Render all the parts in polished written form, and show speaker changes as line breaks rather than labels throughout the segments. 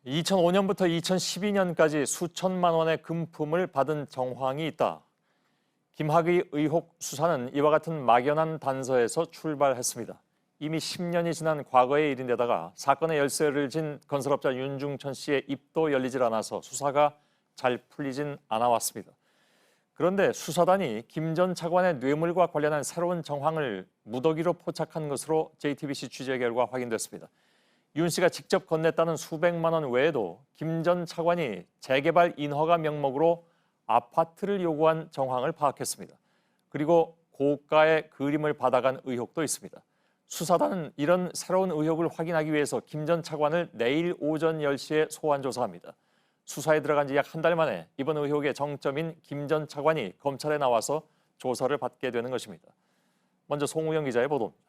2005년부터 2012년까지 수천만 원의 금품을 받은 정황이 있다. 김학의 의혹 수사는 이와 같은 막연한 단서에서 출발했습니다. 이미 10년이 지난 과거의 일인데다가 사건의 열쇠를 진 건설업자 윤중천 씨의 입도 열리질 않아서 수사가 잘 풀리진 않아 왔습니다. 그런데 수사단이 김 전 차관의 뇌물과 관련한 새로운 정황을 무더기로 포착한 것으로 JTBC 취재 결과 확인됐습니다. 윤 씨가 직접 건넸다는 수백만 원 외에도 김 전 차관이 재개발 인허가 명목으로 아파트를 요구한 정황을 파악했습니다. 그리고 고가의 그림을 받아간 의혹도 있습니다. 수사단은 이런 새로운 의혹을 확인하기 위해서 김 전 차관을 내일 오전 10시에 소환 조사합니다. 수사에 들어간 지 약 한 달 만에 이번 의혹의 정점인 김 전 차관이 검찰에 나와서 조사를 받게 되는 것입니다. 먼저 송우영 기자의 보도입니다.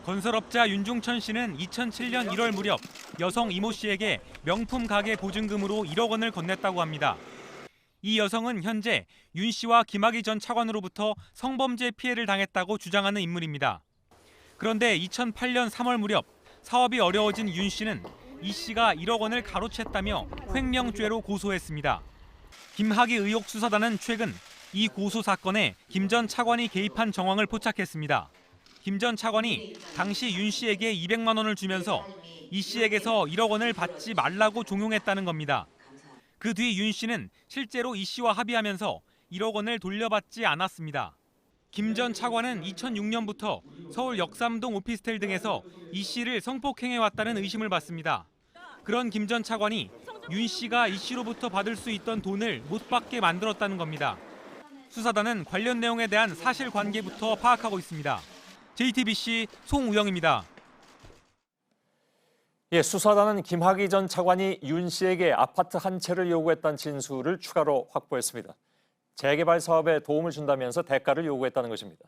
건설업자 윤중천 씨는 2007년 1월 무렵 여성 이모 씨에게 명품 가게 보증금으로 1억 원을 건넸다고 합니다. 이 여성은 현재 윤 씨와 김학의 전 차관으로부터 성범죄 피해를 당했다고 주장하는 인물입니다. 그런데 2008년 3월 무렵 사업이 어려워진 윤 씨는 이 씨가 1억 원을 가로챘다며 횡령죄로 고소했습니다. 김학의 의혹 수사단은 최근 이 고소 사건에 김 전 차관이 개입한 정황을 포착했습니다. 김 전 차관이 당시 윤 씨에게 200만 원을 주면서 이 씨에게서 1억 원을 받지 말라고 종용했다는 겁니다. 그 뒤 윤 씨는 실제로 이 씨와 합의하면서 1억 원을 돌려받지 않았습니다. 김 전 차관은 2006년부터 서울 역삼동 오피스텔 등에서 이 씨를 성폭행해왔다는 의심을 받습니다. 그런 김 전 차관이 윤 씨가 이 씨로부터 받을 수 있던 돈을 못 받게 만들었다는 겁니다. 수사단은 관련 내용에 대한 사실관계부터 파악하고 있습니다. JTBC 송우영입니다.
수사단은 김학의 전 차관이 윤 씨에게 아파트 한 채를 요구했다는 진술을 추가로 확보했습니다. 재개발 사업에 도움을 준다면서 대가를 요구했다는 것입니다.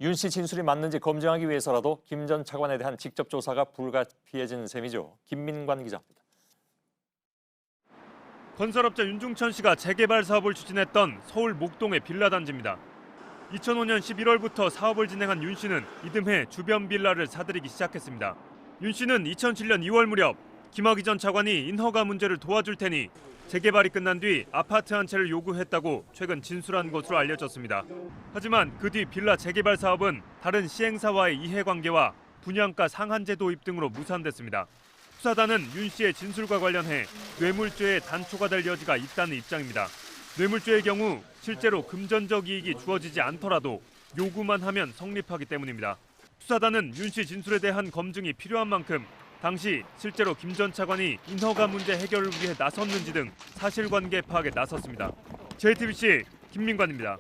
윤 씨 진술이 맞는지 검증하기 위해서라도 김 전 차관에 대한 직접 조사가 불가피해진 셈이죠. 김민관 기자입니다.
건설업자 윤중천 씨가 재개발 사업을 추진했던 서울 목동의 빌라 단지입니다. 2005년 11월부터 사업을 진행한 윤 씨는 이듬해 주변 빌라를 사들이기 시작했습니다. 윤 씨는 2007년 2월 무렵 김학의 전 차관이 인허가 문제를 도와줄 테니 재개발이 끝난 뒤 아파트 한 채를 요구했다고 최근 진술한 것으로 알려졌습니다. 하지만 그 뒤 빌라 재개발 사업은 다른 시행사와의 이해관계와 분양가 상한제 도입 등으로 무산됐습니다. 수사단은 윤 씨의 진술과 관련해 뇌물죄의 단초가 될 여지가 있다는 입장입니다. 뇌물죄의 경우 실제로 금전적 이익이 주어지지 않더라도 요구만 하면 성립하기 때문입니다. 수사단은 윤 씨 진술에 대한 검증이 필요한 만큼 당시 실제로 김 전 차관이 인허가 문제 해결을 위해 나섰는지 등 사실관계 파악에 나섰습니다. JTBC 김민관입니다.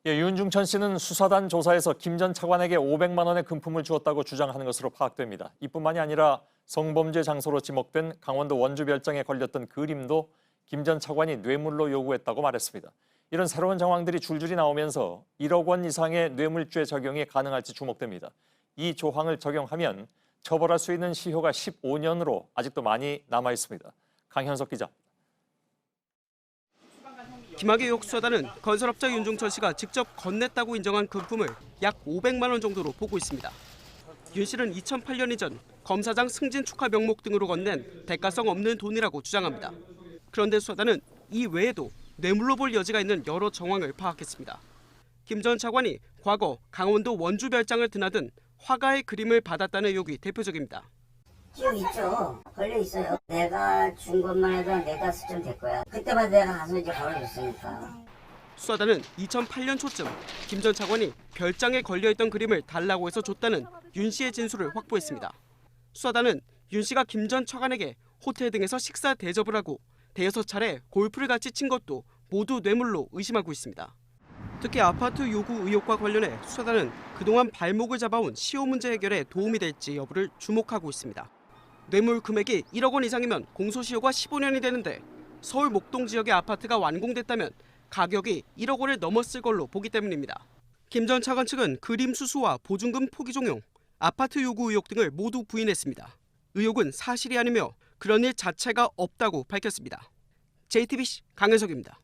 윤중천 씨는 수사단 조사에서 김 전 차관에게 500만 원의 금품을 주었다고 주장하는 것으로 파악됩니다. 이뿐만이 아니라 성범죄 장소로 지목된 강원도 원주 별장에 걸렸던 그림도 김 전 차관이 뇌물로 요구했다고 말했습니다. 이런 새로운 정황들이 줄줄이 나오면서 1억 원 이상의 뇌물죄 적용이 가능할지 주목됩니다. 이 조항을 적용하면 처벌할 수 있는 시효가 15년으로 아직도 많이 남아 있습니다. 강현석 기자.
김학의 의혹 수사단은 건설업자 윤중천 씨가 직접 건넸다고 인정한 금품을 약 500만 원 정도로 보고 있습니다. 윤 씨는 2008년 이전 검사장 승진 축하 명목 등으로 건넨 대가성 없는 돈이라고 주장합니다. 그런데 수사단은 이 외에도 뇌물로 볼 여지가 있는 여러 정황을 파악했습니다. 김 전 차관이 과거 강원도 원주 별장을 드나든 화가의 그림을 받았다는 의혹이 대표적입니다.
기억 있죠. 걸려 있어요. 내가 준 것만 해도 4-5점 될 거야. 그때마다 내가 가서 이제 걸어줬으니까.
수사단은 2008년 초쯤 김 전 차관이 별장에 걸려있던 그림을 달라고 해서 줬다는 윤 씨의 진술을 확보했습니다. 수사단은 윤 씨가 김 전 차관에게 호텔 등에서 식사 대접을 하고 대여섯 차례 골프를 같이 친 것도 모두 뇌물로 의심하고 있습니다. 특히 아파트 요구 의혹과 관련해 수사단은 그동안 발목을 잡아온 시효 문제 해결에 도움이 될지 여부를 주목하고 있습니다. 뇌물 금액이 1억 원 이상이면 공소시효가 15년이 되는데 서울 목동 지역의 아파트가 완공됐다면 가격이 1억 원을 넘었을 걸로 보기 때문입니다. 김 전 차관 측은 그림 수수와 보증금 포기 종용, 아파트 요구 의혹 등을 모두 부인했습니다. 의혹은 사실이 아니며 그런 일 자체가 없다고 밝혔습니다. JTBC 강현석입니다.